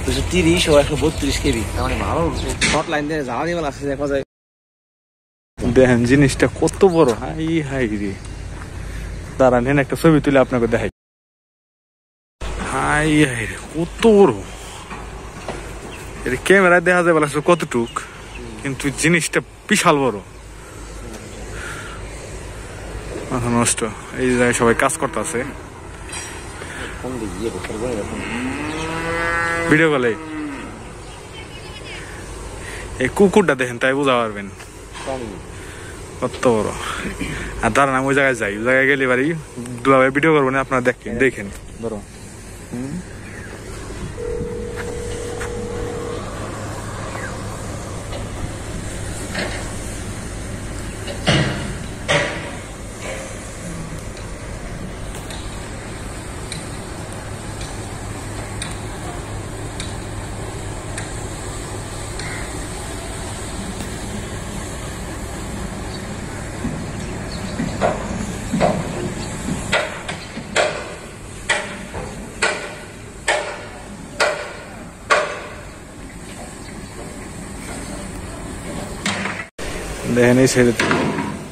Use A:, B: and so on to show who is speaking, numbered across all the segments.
A: 230 ও 132 কেবি, তার মানে ভালো শর্ট লাইন দিয়ে জ্বালানি মাল আসছে দেখা যায়।
B: দেখেন জিনিসটা কত বড়। হাই হাই রে, দাঁড়ান একটা ছবি তুলে আপনাকে দেখাই। হাই হাই রে, কত বড়। এটা ক্যামেরায় দেখা যায় বলা কতটুক, কিন্তু জিনিসটা বিশাল বড়। মাথা নষ্ট। এই জায়গায় সবাই কাজ করতেছে ভিডিও কলে। এই কুকুরটা দেখেন, তাই বুঝা পারবেন কত বড়। আর দাঁড়ান আমি ওই জায়গায় যাই, ওই জায়গায় গেলে বাড়ি দুলাভাই ভিডিও করবো না, আপনারা দেখেন। ধরো দেখেন এই ছেড়ে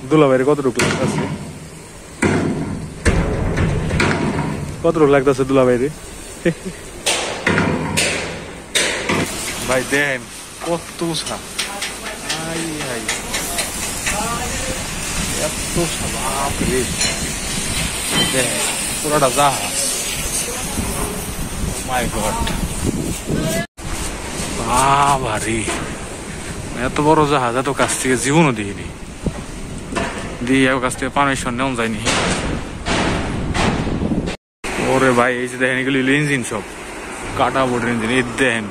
B: দুলাভাইয়ের কতটুকু লাগতেছে, কতটুকু লাগতেছে দুলাভাইরে। ভাই দেখেন কত উঁচা, এত বাপরে। দেখেন পুরোটা জাহাজ, মাই গড বাবারে, এত বড় জাহাজ এত কাছ থেকে জীবনও দিইনি, দিয়ে কাছ থেকে পারমিশন নেওয়া যায়নি। ওরে ভাই এই যে দেখেন এগুলো ইঞ্জিন, সব কাটা বোর্ডের ইঞ্জিন। এই দেখেন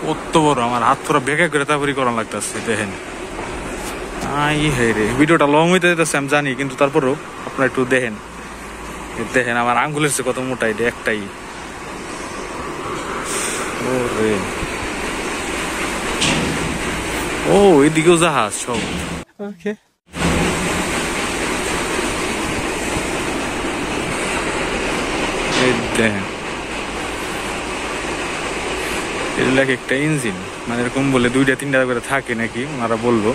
B: কত বড়, আমার হাত পুরো বেঁকে করে তারপরে করানো লাগতেছে। দেখেন আই হে রে, ভিডিওটা লং হইতে যেতেছে আমি জানি, কিন্তু তারপরেও আপনারা একটু দেখেন। দেখেন আমার আঙ্গুলের চেয়ে কত মোটা, এটা একটাই। ওরে ও, এদিকেও জাহাজ সব। ওকে দেখেন এগুলো একটা ইঞ্জিন, মানে এরকম বলে 2-3টা করে থাকে নাকি ওনারা বললো।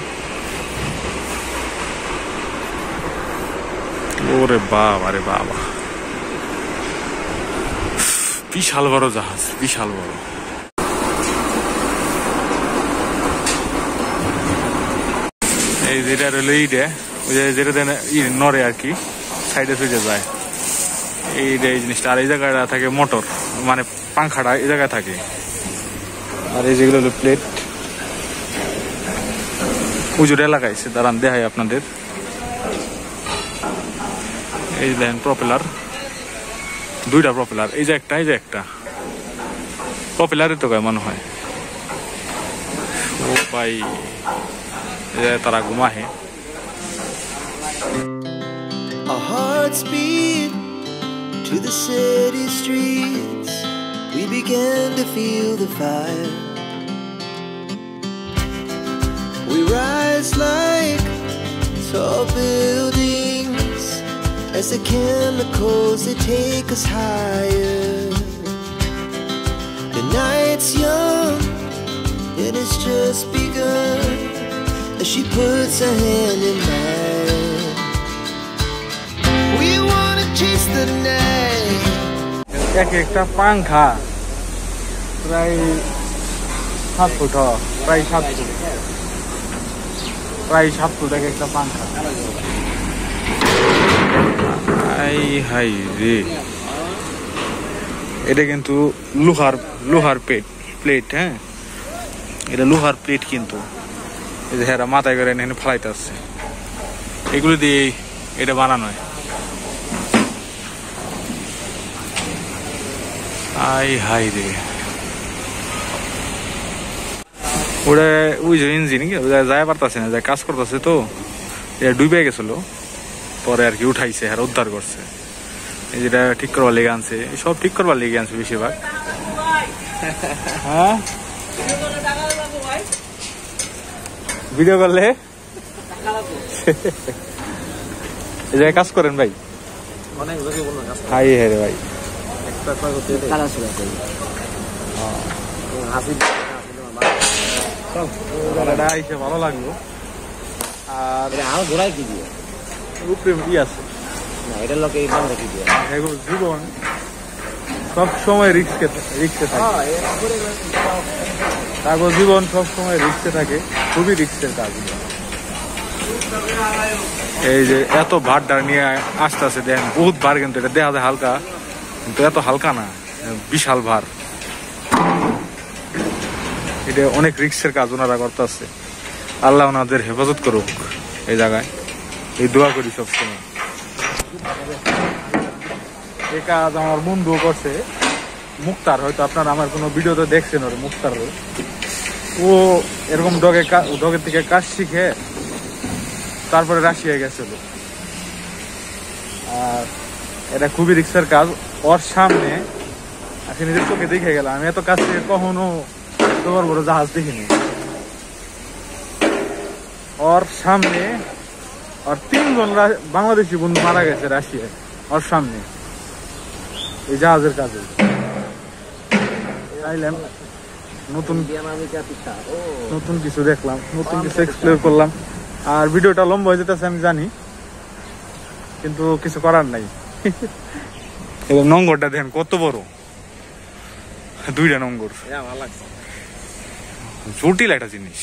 B: ওরে বাবা রে বাবা, বিশাল বড় জাহাজ, বিশাল বড়। এই যেটা রইল ইটে, ওই যেটা নড়ে আর কি, সাইডে সুইডে যায় এইটা, এই জিনিসটা। আর এই জায়গাটা থাকে মোটর, মানে পাংখাটা এই জায়গায় থাকে। আর এই যেগুলো হলো প্লেট, উজুর এলাকায় দাঁড়ান দেখাই আপনাদের। এই দেখেন প্রপেলার, 2টা প্রপেলার, এই যে একটা, এই যে একটা প্রপেলারই তো গায়ে মনে হয়। ও ভাই তারা ঘুমাহে।
C: Our hearts beat to the city streets. We began to feel the fire. We rise like tall buildings as the chemicals they take us higher. The night's young and it's just begun as she puts her hand in mine. We wanna chase the night.
B: একটা পাংখা প্রায় 7 foot, প্রায় 7 foot, প্রায় 7 foot একটা পাংখা। High high রে, এটা কিন্তু লোহার প্লেট। হ্যাঁ, এটা লোহার প্লেট, কিন্তু এই যে হেরা মাথায় করে এনে ফালাইতে আসছে, এগুলো দিয়ে এটা বানানো হয়। আই হাই রে, ওটা ওই যে ইঞ্জিন যায় পারতেছে না, যায় কাজ করতেছে, তো এটা ডুবে গেছিল, পরে আর কি উঠাইছে, আর উদ্ধার করছে। এই যেটা ঠিক করবার লেগে আনছে, সব ঠিক করবার লেগে আনছে বেশিরভাগ। হ্যাঁ, ভিডিও করলে এই জায়গায় কাজ করেন ভাই? হাই হ্যাঁ রে ভাই,
A: হাসি
B: জায়গাটা এসে ভালো লাগলো। আর
A: আরো ঘোরাই কি দিয়ে
B: উপরে ই আছে
A: না, এটার লোকে এই দাম রেখে দিয়ে
B: এগুলো জীবন সব সময় রিস্কে থাকে, তারপর জীবন সব সময় রিস্কে থাকে, খুবই রিস্কের কাজ। এই যে এত ভারটা নিয়ে আসতে আসে দেখেন, বহুত ভার, কিন্তু এটা দেখা যায় হালকা, কিন্তু এত হালকা না, বিশাল ভার। এটা অনেক রিস্কের কাজ ওনারা করতেছে। আল্লাহ ওনাদের হেফাজত করুক এই জায়গায়, এই দোয়া করি সবসময়। এই কাজ আমার বন্ধু করছে, মুক্তার, হয়তো আপনারা আমার কোনো ভিডিওতে দেখছেন ওর, মুক্তার। ও এরকম ডগের থেকে কাজ শিখে তারপরে রাশিয়ায় গেছিল। আর এটা খুবই রিস্কের কাজ। ওর সামনে আজকে নিজের চোখে দেখে গেলাম, আমি এত কাছ থেকে কখনো এত বড় বড় জাহাজ দেখিনি। ওর সামনে আর 3 জন বাংলাদেশি বন্ধু মারা গেছে রাশিয়ায়, ওর সামনে এই জাহাজের কাজে। আইলাম নতুন কিছু দেখলাম, নতুন কিছু এক্সপ্লোর করলাম। আর ভিডিওটা লম্বা হয়ে যেতেছে আমি জানি, কিন্তু কিছু করার নাই। এবং নোংরটা দেখেন কত বড়, 2টা নোংর,
A: ভালো লাগছে।
B: জটিল একটা জিনিস।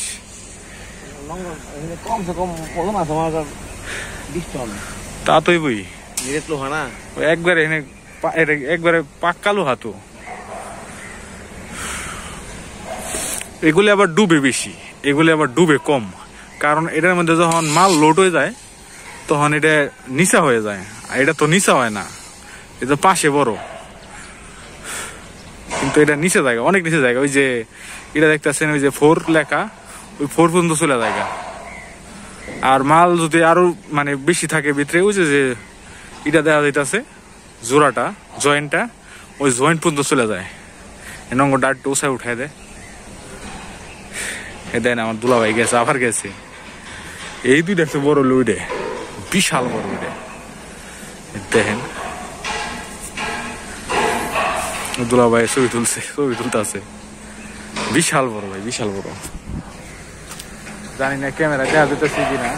A: কমসে কম ওজন আছে আমার 20 টন।
B: তা তোই বই
A: নিরেট লোহা না,
B: একবারে এনে একবারে পাক্কালো হাতো। এগুলি আবার ডুবে বেশি, এগুলি আবার ডুবে কম, কারণ এটার মধ্যে যখন মাল লোড হয়ে যায় তখন এটা নিচা হয়ে যায়, আর এটা তো নিচা হয় না, এটা পাশে বড়, কিন্তু এটা নিচে জায়গা, অনেক নিচে জায়গা। ওই যে এটা দেখতেছেন, ওই যে 4 লেখা, ওই 4 পর্যন্ত চলে জায়গা। আর মাল যদি আরো মানে বেশি থাকে ভিতরে, ওই যে এটা দেখা যাইতেছে জোড়াটা, জয়েন্টটা, ওই জয়েন্ট পর্যন্ত চলে যায়। নঙ্গর ডাট ওসায় উঠাই দেয়। দেন আমার দুলাভাই গেছে, আবার গেছে। এই 2টা একটা বড় লুইডে, বিশাল বড় লুইডে দেখেন। দুলাভাই ছবি তুলতে আছে, বিশাল বড় ভাই, বিশাল বড়। জানি না ক্যামেরা দেখা যেতেছে কিনা।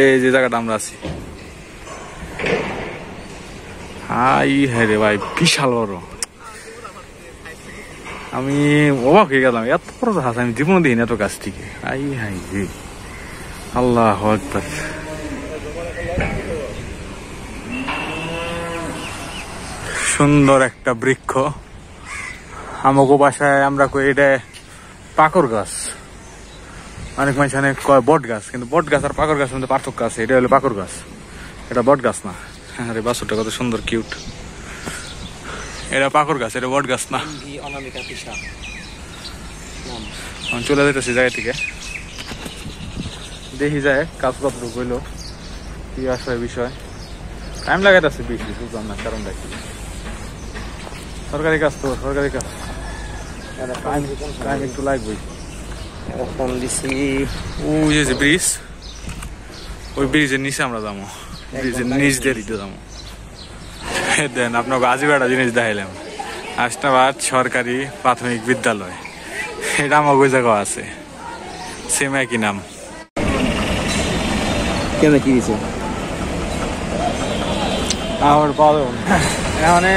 B: এই যে জায়গাটা আমরা আছি, হ্যাঁ রে ভাই, বিশাল বড়। আমি অবাক হয়ে গেলাম, এত বড় জাহাজ আমি জীবনে দিই এত কাছ থেকে। হাই রে, আল্লাহু আকবার। সুন্দর একটা বৃক্ষ, আমাকে বাসায় আমরা কই এটা পাকর গাছ, অনেক মানুষ অনেক কয় বট গাছ, কিন্তু বট গাছ আর পাকর গাছের মধ্যে পার্থক্য আছে। এটা হলো পাকর গাছ, এটা বট গাছ না। আরে বাছুরটা কত সুন্দর, কিউট। এটা পাকর গাছ, এটা বট গাছ না। চলে যেতেছি জায়গা থেকে, দেখি যায় কাজপত্র কইলো কি আসলে বিষয়। টাইম লাগাইতেছে বেশি, বুঝলাম না কারণটা কি। সরকারি কাজ তো, সরকারি কাজ টাইম একটু লাগবেই।
A: ফোন দিছি,
B: ওই যে ব্রিজ, ওই ব্রিজের নিচে আমরা যাবো, ব্রিজের নিচ দিয়ে দিতে যাবো। দেন আপনাকে আজিব একটা জিনিস দেখাইলাম, হাসনাবাদ সরকারি প্রাথমিক বিদ্যালয়, এটা আমার ওই জায়গা আছে, সেম একই নাম।
A: কেন কি দিছে
B: আমার পাওয়া যাবে না। এখানে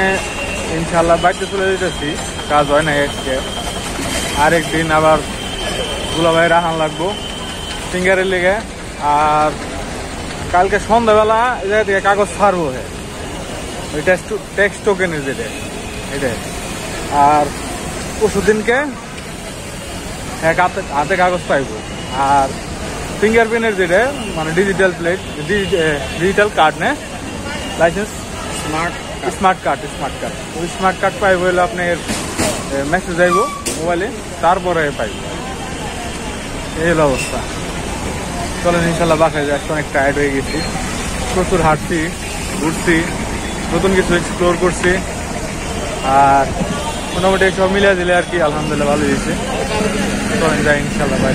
B: ইনশাল্লাহ বাড়িতে চলে যেতেছি, কাজ হয় না আজকে। আরেকদিন আবার দুলাভাই রাখান লাগবো ফিঙ্গারের লেগে। আর কালকে সন্ধ্যাবেলা এই জায়গা থেকে কাগজ ছাড়বো, ওই ট্যাক্স টোকেনের যেটা, এটাই। আর পরশু দিনকে হাতে কাগজ পাইব। আর ফিঙ্গারপ্রিন্টের যেটা মানে ডিজিটাল প্লেট, ডিজিটাল কার্ড নে, লাইসেন্স, স্মার্ট কার্ড, ওই স্মার্ট কার্ড পাইব হলে আপনার মেসেজ আইব মোবাইলে, তারপরে পাইব। এই হলো অবস্থা। চলেন ইনশাল্লাহ বাসায় যাই, অনেক টায়ার্ড হয়ে গেছি, প্রচুর হাঁটছি, ঘুরছি, নতুন কিছু এক্সপ্লোর করছি। আর মোটামুটি সব মিলিয়ে দিলে আর কি আলহামদুলিল্লাহ ভালো হয়েছে। চলেন যাই ইনশাল্লাহ বাই।